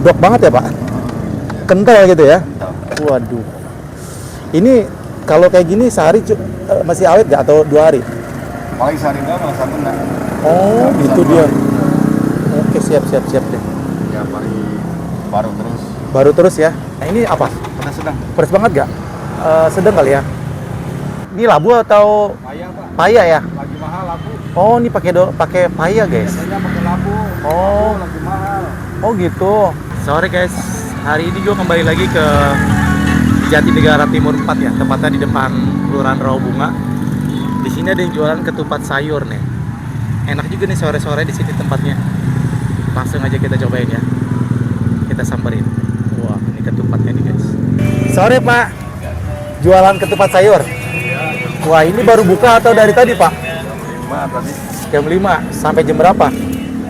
Medok banget ya Pak? Kental gitu ya? Waduh. Ini kalau kayak gini sehari masih awet nggak atau 2 hari? Paling sehari doang malah satu enggak. Oh gitu dia. Oke siap deh. Ya paling baru terus. Baru terus ya. Nah ini apa? Pedas sedang. Pedas banget nggak? Sedang kali ya. Ini labu atau Paya Pak. paya ya? Lagi mahal labu. Oh ini pakai paya guys. Biasanya pakai labu. Oh. Labu lagi mahal. Oh gitu. Sorry guys, hari ini gue kembali lagi ke Jatinegara Timur 4 ya, tepatnya di depan Kelurahan Rawabunga. Di sini ada yang jualan ketupat sayur nih. Enak juga nih sore-sore di sini tempatnya. Langsung aja kita cobain ya. Kita samperin. Wah, ini ketupatnya nih guys. Sore Pak, jualan ketupat sayur. Wah, ini baru buka atau dari tadi Pak? 5 tadi. Jam 5 sampai jam berapa?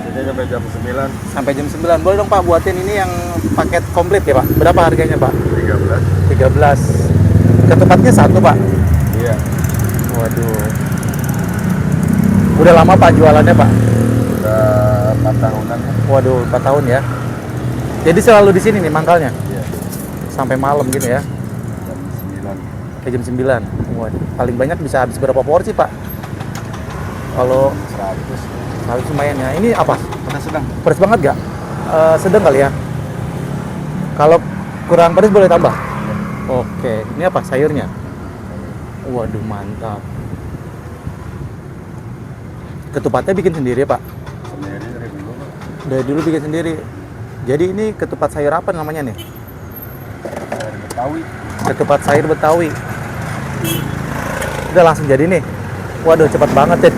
Jadi sampai jam 9. Sampai jam 9. Boleh dong Pak buatin ini yang paket komplit ya Pak? Berapa harganya Pak? 13. 13. Ketupatnya satu Pak? Iya. Waduh. Udah lama Pak jualannya Pak? Udah 4 tahunan. Waduh, 4 tahun ya. Jadi selalu di sini nih mangkalnya? Iya. Sampai malam gitu ya? Jam 9. Kayak jam 9. Waduh, paling banyak bisa habis berapa porsi Pak? Kalau 100. habis lumayan ya. Ini apa? Pedas sedang. Pedas banget gak? Sedang kali ya? Kalau kurang pedas boleh tambah? Oke, ini apa sayurnya? Waduh, mantap. Ketupatnya bikin sendiri ya Pak? Sendiri dari dulu. Dari dulu bikin sendiri. Jadi ini ketupat sayur apa namanya nih? Dari Betawi. Ketupat sayur Betawi. Udah langsung jadi nih. Waduh, cepat banget ya.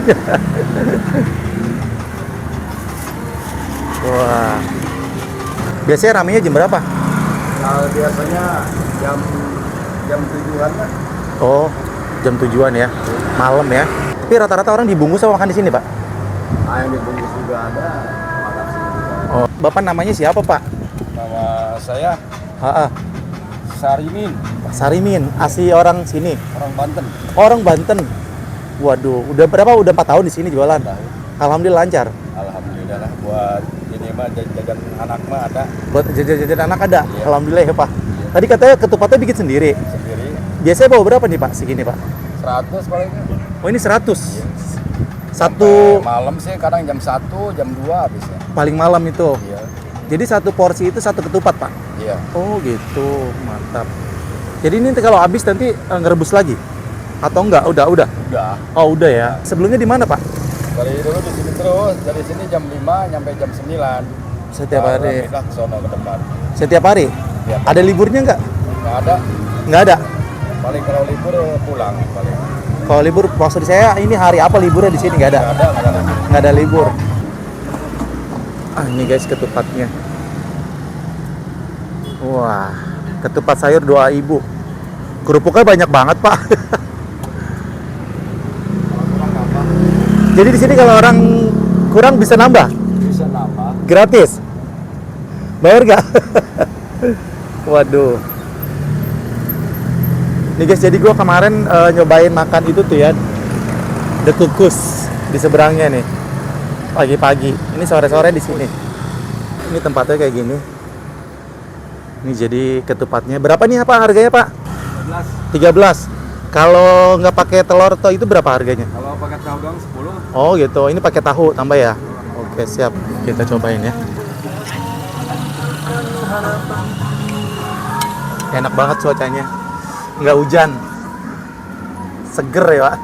Wah. Biasanya ramenya jam berapa? Nah, biasanya jam 7-an lah. Oh, jam 7-an ya. Malam ya. Tapi rata-rata orang dibungkus sama makan di sini, Pak. Ah, yang dibungkus juga ada, makan sini juga ada. Oh, Bapak namanya siapa, Pak? Nama saya Ha, Sarimin, Sarimin, asli orang sini. orang Banten. Orang Banten. Waduh, udah berapa? Udah 4 tahun di sini jualan. Tahu. Alhamdulillah lancar. Alhamdulillah lah, buat ini mah jajan anak mah ada Buat jajan-jajan anak ada. Iya. Alhamdulillah ya, Pak. Tadi katanya ketupatnya bikin sendiri. sendiri. Biasanya bawa berapa nih, Pak? Segini, Pak. 100 palingnya. Oh, ini 100. Iya. Satu Sampai malam sih kadang jam 1, jam 2 habisnya. paling malam itu. Iya. Jadi satu porsi itu satu ketupat, Pak. Iya. Oh, gitu. Mantap. Jadi ini kalau habis nanti ngerebus lagi atau enggak? Udah. Udah. Oh, udah ya. Sebelumnya di mana, Pak? Dari dulu di sini terus, dari sini jam 5 nyampe jam 9. Setiap hari. Pindah ke sono ke depan. Setiap hari? Iya. Ada liburnya enggak? Nggak ada. Enggak ada. Paling kalau libur pulang paling. Kalau libur maksud saya ini hari apa liburnya di sini? Enggak ada. Nggak ada. Nggak ada libur. Ah, ini guys ketupatnya. Wah, ketupat sayur 2.000. Kerupuknya banyak banget, Pak. Kalau kurang apa? Jadi di sini kalau orang kurang bisa nambah? Bisa nambah. Gratis? Bayar nggak? Waduh. Nih guys, jadi gua kemarin nyobain makan itu tuh ya, The Kukus di seberangnya nih. Pagi-pagi. Ini sore-sore di sini. Ini tempatnya kayak gini. Ini jadi ketupatnya. Berapa nih apa harganya, Pak? 13. Kalau nggak pakai telur atau itu berapa harganya? Kalau pakai tahu doang 10. Oh gitu. Ini pakai tahu tambah ya? Oke, siap. Kita cobain ya. Enak banget cuacanya. Nggak hujan. Seger ya, Pak.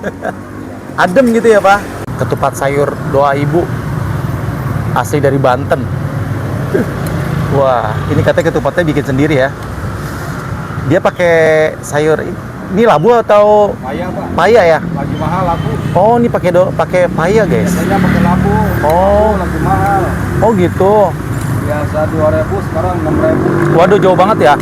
Adem gitu ya, Pak. Ketupat sayur 2.000. Asli dari Banten. Wah, ini katanya ketupatnya bikin sendiri ya. Dia pakai sayur ini labu atau Paya Pak. paya ya? Lagi mahal labu. Oh, ini pakai paya, guys. Biasanya pakai labu. Oh. Labu lagi mahal. Oh, gitu. Biasa 2.000, sekarang 6.000. Waduh, jauh banget ya.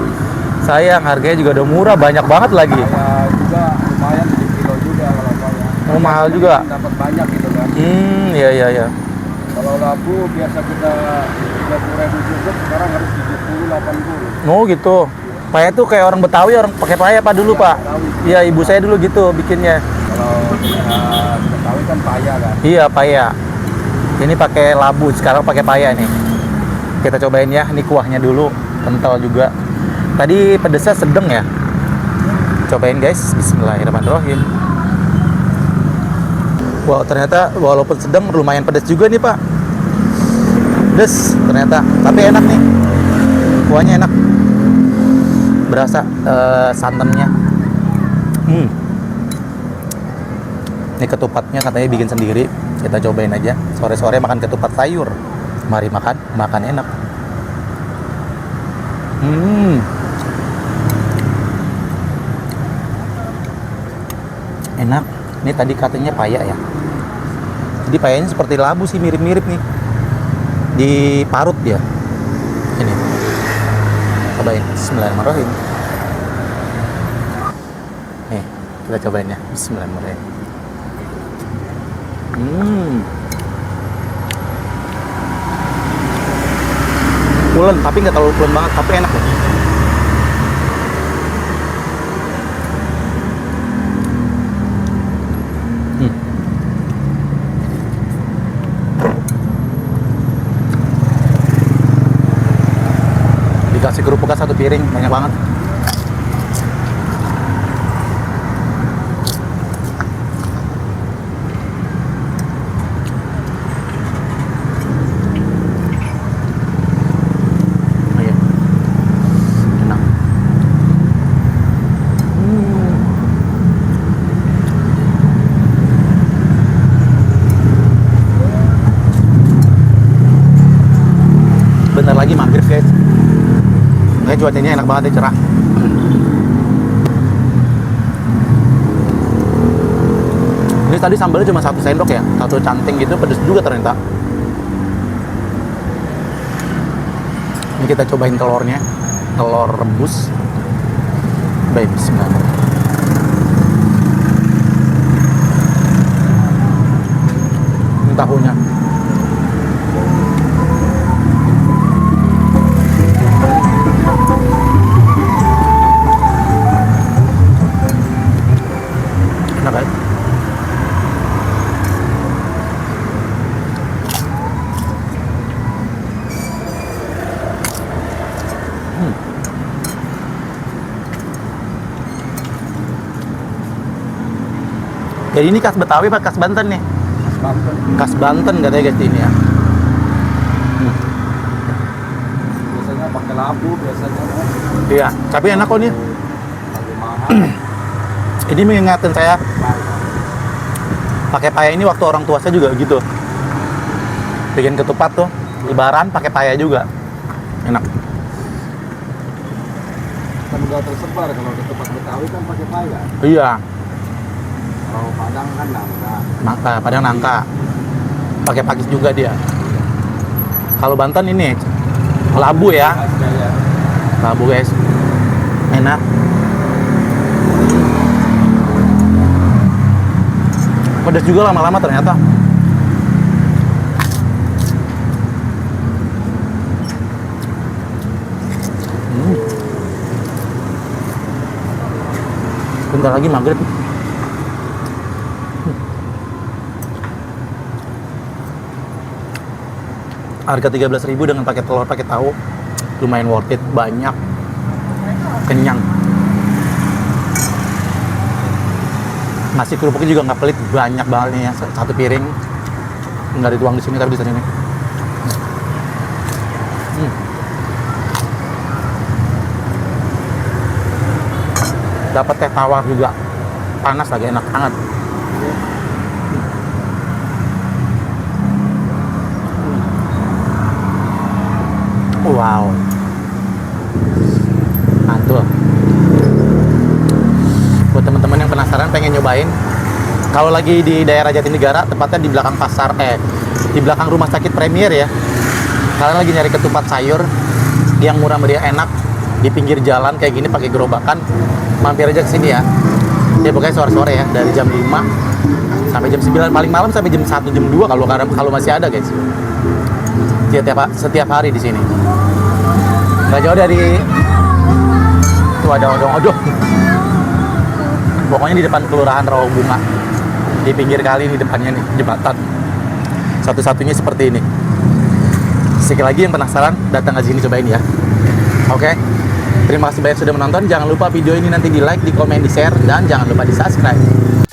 Sayang, harganya juga udah murah, banyak banget lagi. Paya juga lumayan 7 kilo juga kalau paya. Oh, mahal juga. Dapat banyak gitu kan. Iya. Kalau labu biasa kita 30.000 cukup, sekarang harus 70, 80. Oh, gitu. Paya tuh kayak orang Betawi, orang pakai paya Pak dulu, Iya, Pak. Betawi. Iya, ibu saya dulu gitu bikinnya. Kalau Betawi kan paya kan. Iya, paya. Ini pakai labu, sekarang pakai paya nih. Kita cobain ya, ini kuahnya dulu, kental juga. Tadi pedesnya sedang ya. Cobain guys, bismillahirrahmanirrahim. Wow, ternyata walaupun sedang lumayan pedas juga nih Pak. Pedas ternyata, tapi enak nih. Kuahnya enak. Berasa santannya. Ini ketupatnya katanya bikin sendiri. Kita cobain aja. Sore-sore makan ketupat sayur. Mari makan enak. Enak. Ini tadi katanya paya ya. Jadi payanya seperti labu sih, mirip-mirip nih. Diparut dia. Ini. Cobain. Bismillahirrahmanirrahim. Nih, kita cobain ya. Bismillahirrahmanirrahim. Pulen, tapi nggak terlalu pulen banget, tapi enak loh. Dikasih kerupuknya 1 piring, banyak banget. Bentar lagi maghrib guys. Kayak cuacanya enak banget ya, cerah. Ini tadi sambalnya cuma 1 sendok ya, 1 canting gitu, pedes juga ternyata. Ini kita cobain telurnya, telur rebus. Baik, bismillahirrahmanirrahim. Ini tahunya. Enak kan? Jadi ini khas Betawi apa khas Banten nih? Khas Banten. Khas Banten katanya guys ini ya. Biasanya pakai labu, biasanya Iya, tapi enak kok nih. labu mahal. Ini mengingatkan saya pakai paya ini waktu orang tua saya juga gitu. Bikin ketupat tuh, lebaran pakai paya juga. Enak. Kan udah tersebar kalau ketupat Betawi kan pakai paya. Iya, Kalau Padang kan nangka. nangka, padang nangka. Pakai pakis juga dia. Kalau Banten ini labu ya. Kayak Labu guys. Enak. Pedas juga lama-lama ternyata. Bentar lagi maghrib. Harga 13.000 dengan pakai telur, pakai tahu, lumayan worth it, banyak, kenyang. Nasi kerupuknya juga nggak pelit, banyak banget nih ya, 1 piring. Nggak dituang di sini tapi di sini. Dapat teh tawar juga, panas lagi, enak hangat. Wow, mantul. Buat teman-teman yang penasaran pengen nyobain, kalau lagi di daerah Jatinegara, tepatnya di belakang di belakang rumah sakit Premier ya, kalian lagi nyari ketupat sayur yang murah meriah enak di pinggir jalan kayak gini pakai gerobakan, mampir aja ke sini ya. Ya pokoknya sore-sore ya, dari jam 5 sampai jam 9, paling malam sampai jam 1, jam 2 kalau masih ada guys. Setiap hari di sini. Gak jauh dari tuh ada odong-odong. Pokoknya di depan Kelurahan Rawabunga. Di pinggir kali di depannya nih, jembatan. Satu-satunya seperti ini. Sekali lagi yang penasaran, datang ke sini cobain ya. Oke. Terima kasih banyak sudah menonton. Jangan lupa video ini nanti di like, di komen, di share, dan jangan lupa di subscribe.